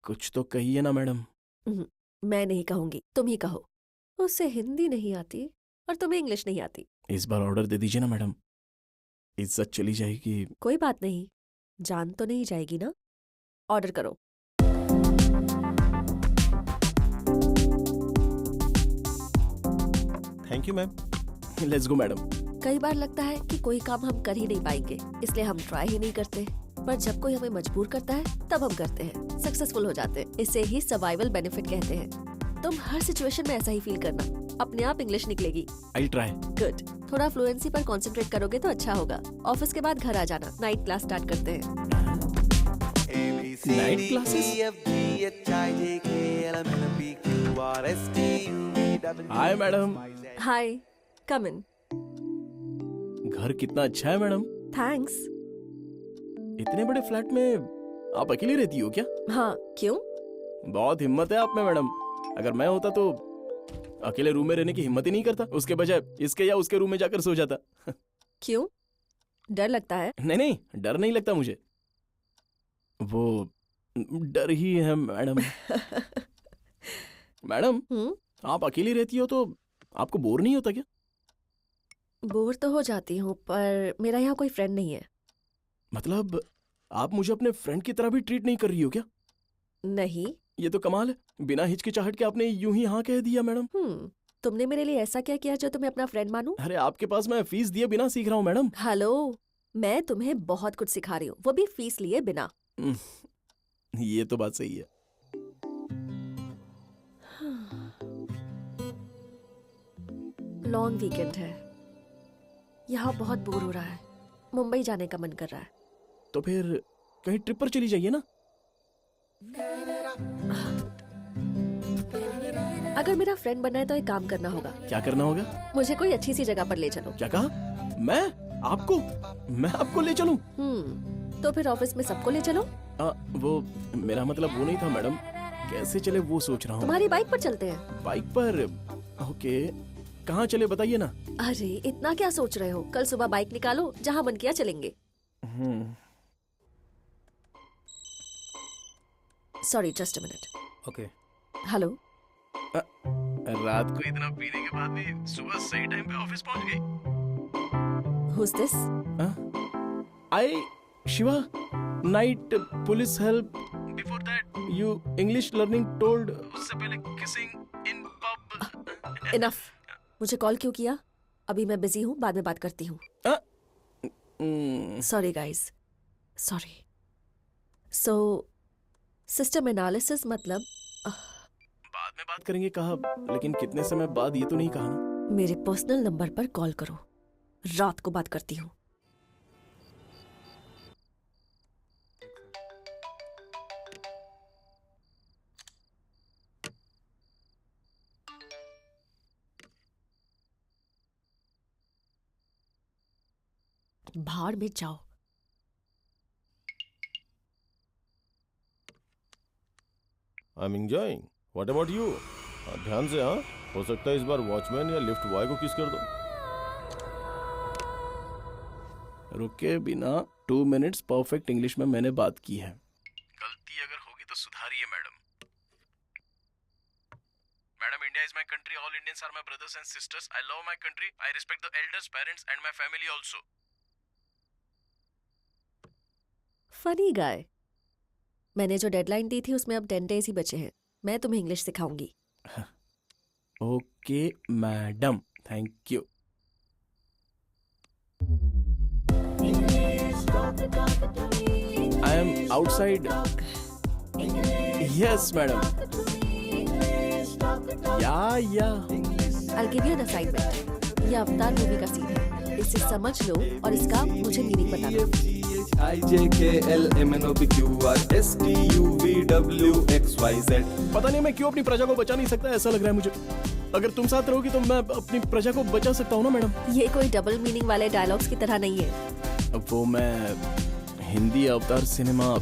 कुछ तो कहिए ना मैडम। मैं नहीं कहूंगी, तुम ही कहो। उसे हिंदी नहीं आती और तुम्हें इंग्लिश नहीं आती। इस बार ऑर्डर दे दीजिए ना मैडम, इज्जत चली जाएगी। कोई बात नहीं, जान तो नहीं जाएगी ना। ऑर्डर करो। Thank you ma'am. Let's go madam. कई बार लगता है कि कोई काम हम कर ही नहीं पाएंगे, इसलिए हम ट्राई ही नहीं करते। पर जब कोई हमें मजबूर करता है तब हम करते हैं, सक्सेसफुल हो जाते हैं। इसे ही सर्वाइवल बेनिफिट कहते हैं। तुम हर सिचुएशन में ऐसा ही फील करना, अपने आप इंग्लिश निकलेगी। I try. गुड। थोड़ा फ्लुएंसी पर कंसंट्रेट करोगे तो अच्छा होगा। ऑफिस के बाद घर आ जाना, नाइट क्लास स्टार्ट करते हैं। Night classes? Hi madam. Hi, come in. घर कितना अच्छा है मैडम। थैंक्स। इतने बड़े फ्लैट में आप अकेली रहती हो क्या? हाँ, क्यों? बहुत हिम्मत है आप में मैडम। अगर मैं होता तो अकेले रूम में रहने की हिम्मत ही नहीं करता, उसके बजाय इसके या उसके रूम में जाकर सो जाता। क्यों? डर लगता है? नहीं नहीं, डर नहीं लगता मुझे, वो डर ही है मैडम। मैडम, आप अकेली रहती हो तो आपको बोर नहीं होता क्या? बोर तो हो जाती हूँ, पर मेरा यहाँ कोई फ्रेंड नहीं है। मतलब आप मुझे अपने फ्रेंड की तरह भी ट्रीट नहीं कर रही हो क्या? नहीं। ये तो कमाल है, बिना हिचकिचाहट के आपने यूं ही हाँ कह दिया मैडम। तुमने मेरे लिए ऐसा क्या किया जो तुम्हें अपना फ्रेंड मानूं? अरे आपके पास मैं फीस दिए बिना सीख रहा हूँ मैडम। हेलो, मैं तुम्हें बहुत कुछ सिखा रही हूँ, वो भी फीस लिए बिना। ये तो बात सही है। लॉन्ग वीकेंड है, यहाँ बहुत बोर हो रहा है। मुंबई जाने का मन कर रहा है। तो फिर कहीं ट्रिप पर चली जाइए ना। अगर मेरा फ्रेंड बनना है तो एक काम करना होगा। क्या करना होगा? मुझे कोई अच्छी सी जगह पर ले चलो। क्या कहा? मैं आपको ले चलूं? तो फिर ऑफिस में सबको ले चलो। वो मेरा मतलब वो नहीं था मैडम, कैसे चले वो सोच रहा हूँ। तुम्हारी बाइक पर चलते हैं। बाइक पर? ओके, कहाँ चले बताइए ना। अरे इतना क्या सोच रहे हो, कल सुबह बाइक निकालो, जहाँ मन किया चलेंगे। Sorry, just a minute. Okay. Hello. रात को इतना पीने के बाद भी सुबह सही टाइम पे ऑफिस पहुंच गई। Who's this? I Shiva, night police help. Before that you English learning told. उससे पहले किसिंग इन पब। इनफ। मुझे कॉल क्यों किया? अभी मैं बिजी हूँ, बाद में बात करती हूँ। Sorry guys, sorry. So system analysis मतलब बाद में बात करेंगे कहा, लेकिन कितने समय बाद ये तो नहीं कहा ना। मेरे पर्सनल नंबर पर कॉल करो, रात को बात करती हूँ। भाड़ में जाओ। I am enjoying. What about you? ध्यान से, हाँ, हो सकता है इस बार वॉचमैन या लिफ्ट बॉय को किस कर दो। रुके बिना 2 मिनट्स परफेक्ट इंग्लिश में मैंने बात की है। गलती अगर होगी तो सुधारिए madam. Madam, India is my country, all Indians are my brothers and sisters. I love my country, I respect the elders, parents and my family also. Funny guy. मैंने जो डेडलाइन दी थी उसमें अब 10 डेज ही बचे हैं। मैं तुम्हें इंग्लिश सिखाऊंगी। Okay madam, thank you. I am outside. Yes madam. या I'll give you an assignment. ये अवतार मूवी का सीन है, इसे समझ लो और इसका मुझे मीनिंग बताना। पता नहीं मैं क्यों अपनी प्रजा को बचा नहीं सकता, ऐसा लग रहा है मुझे। अगर तुम साथ रहोगी तो मैं अपनी प्रजा को बचा सकता हूँ ना मैडम। ये कोई डबल मीनिंग वाले डायलॉग्स की तरह नहीं है। अब वो मैं हिंदी अवतार सिनेमा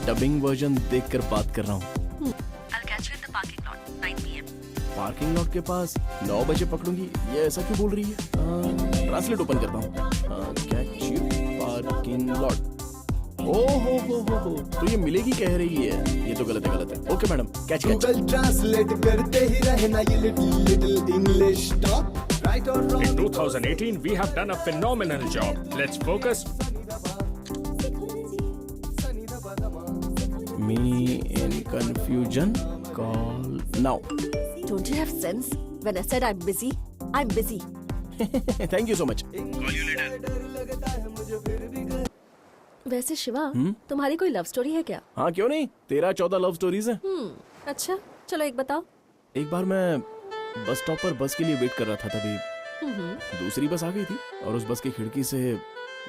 डबिंग वर्जन देखकर बात कर रहा हूँ। I'll catch you in the parking lot, 9 PM. Parking lot के पास 9 बजे पकड़ूंगी, ये ऐसा क्यों बोल रही है? ट्रांसलेट ओपन करता हूँ। Catch you parking lot. हो, तो ये मिलेगी कह रही है। ये तो गलत है। Okay madam, catch. Google translate करते ही रहना ये लिटिल इंग्लिश टॉक राइट और In wrong 2018, we have done a phenomenal job. Let's focus. Me in confusion, call now. Don't you have sense? When I said I'm busy, I'm busy. Thank you so much. वैसे शिवा, तुम्हारी कोई love story है क्या? हाँ क्यों नहीं, 13-14 love stories हैं। अच्छा, चलो एक बताओ। एक बार मैं बस स्टॉप पर बस के लिए वेट कर रहा था, तभी दूसरी बस आ गई थी और उस बस की खिड़की से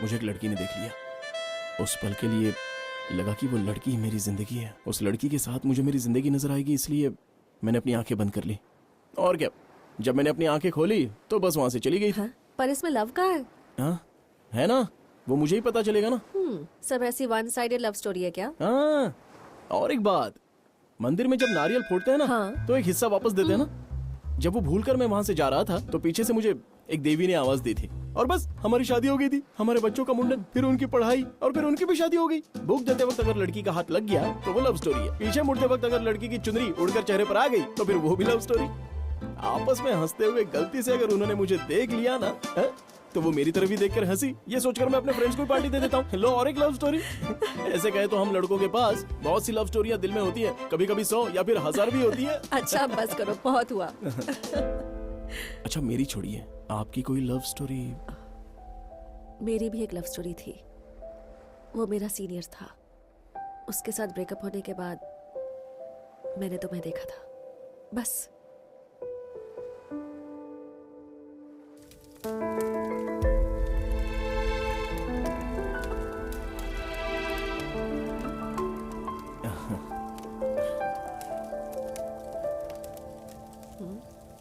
मुझे एक लड़की ने देख लिया। उस पल के लिए लगा कि वो लड़की ही मेरी जिंदगी है। उस लड़की के साथ मुझे मेरी जिंदगी नजर आएगी, इसलिए मैंने अपनी आंखें बंद कर ली। और क्या, जब मैंने अपनी आंखें खोली तो बस वहां से चली गई थी। हाँ? पर इसमें लव का है? हाँ है ना, वो मुझे ही पता चलेगा ना। सब ऐसी वन साइडेड लव स्टोरी है क्या? हाँ, और एक बात, मंदिर में जब नारियल फोड़ते हैं ना, हाँ। तो एक हिस्सा वापस देते हैं ना। जब वो भूलकर मैं वहां से जा रहा था तो पीछे से मुझे एक देवी ने आवाज दी थी और बस हमारी शादी हो गई थी। हमारे बच्चों का मुंडन, फिर उनकी पढ़ाई और फिर उनकी भी शादी हो गई। बुक देते वक्त अगर लड़की का हाथ लग गया तो वो लव स्टोरी है। पीछे मुड़ते वक्त अगर लड़की की चुनरी उड़कर चेहरे पर आ गई तो फिर वो भी लव स्टोरी। आपस में हंसते हुए गलती से अगर उन्होंने मुझे देख लिया ना, तो वो मेरी तरफ ही देखकर हंसी, ये सोचकर मैं अपने फ्रेंड्स को पार्टी दे देता हूँ। लो और एक लव स्टोरी। ऐसे कहे तो हम लड़कों के पास बहुत सी लव स्टोरियां दिल में होती है, कभी कभी 100 या फिर 1000 भी होती है। अच्छा बस करो, बहुत हुआ। अच्छा मेरी छोड़िए, आपकी कोई लव स्टोरी? मेरी भी एक लव स्टोरी थी। वो मेरा सीनियर था। उसके साथ ब्रेकअप होने के बाद मैंने तुम्हें देखा था, बस।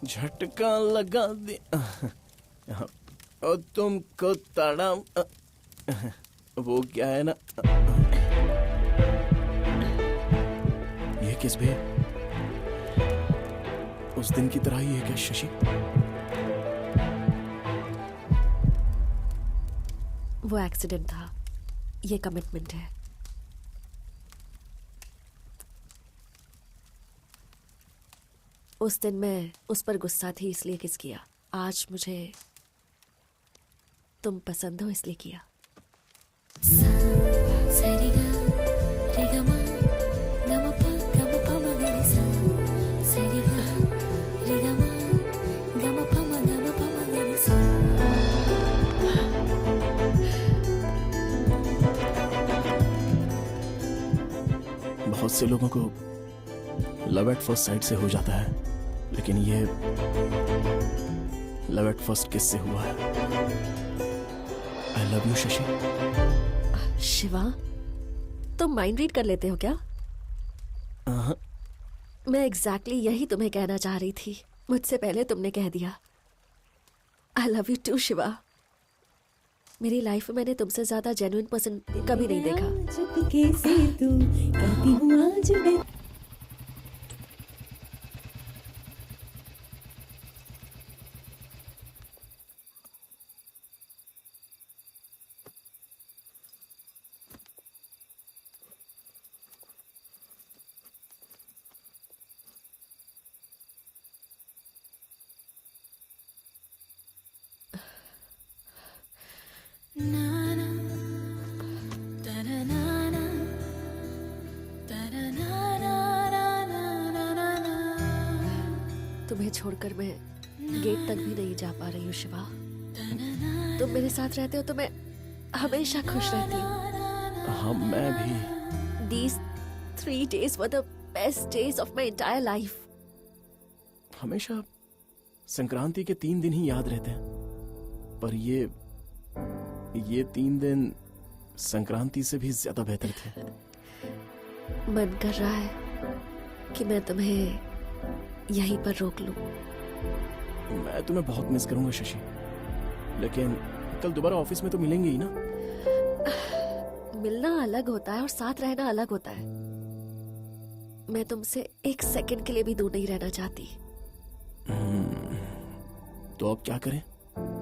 झटका लगा दे और तुमको तड़म, वो क्या है ना, ये किस बे? उस दिन की तरह ही है क्या शशि? वो एक्सीडेंट था, ये कमिटमेंट है। उस दिन मैं उस पर गुस्सा थी इसलिए किस किया। आज मुझे तुम पसंद हो इसलिए किया। बहुत से लोगों को लव एट फर्स्ट साइट से हो जाता है, लेकिन ये लव एट फर्स्ट किस से हुआ है। आई लव यू शशि। शिवा, तुम माइंड रीड कर लेते हो क्या? मैं एग्जैक्टली यही तुम्हें कहना चाह रही थी। मुझसे पहले तुमने कह दिया। I love you too Shiva. मेरी लाइफ में मैंने तुमसे ज्यादा जेन्युइन पर्सन कभी नहीं देखा। चुपके से तू कहती हूँ आज मैं। तुम्हें छोड़कर मैं गेट तक भी नहीं जा पा रही हूँ शिवा। तुम मेरे साथ रहते हो तो मैं हमेशा खुश रहती हूँ। हाँ मैं भी। These 3 days were the best days of my entire life. हमेशा संक्रांति के 3 दिन ही याद रहते हैं, पर ये 3 दिन संक्रांति से भी ज्यादा बेहतर थे। मन कर रहा है कि मैं तुम्हें यहीं पर रोक लूं। मैं तुम्हें बहुत मिस करूंगा शशि, लेकिन कल दोबारा ऑफिस में तो मिलेंगे ही ना। मिलना अलग होता है और साथ रहना अलग होता है। मैं तुमसे 1 सेकंड के लिए भी दूर नहीं रहना चाहती। तो अब क्या करें?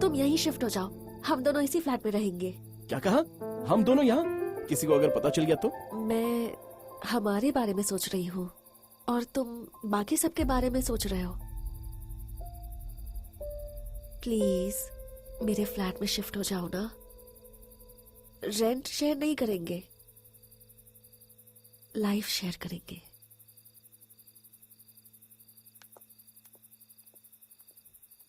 तुम यहीं शिफ्ट हो जाओ, हम दोनों इसी फ्लैट में रहेंगे। क्या कहा? हम दोनों यहाँ? किसी को अगर पता चल गया तो? मैं हमारे बारे में सोच रही हूँ और तुम बाकी सबके बारे में सोच रहे हो। प्लीज मेरे फ्लैट में शिफ्ट हो जाओ ना। रेंट शेयर नहीं करेंगे, लाइफ शेयर करेंगे।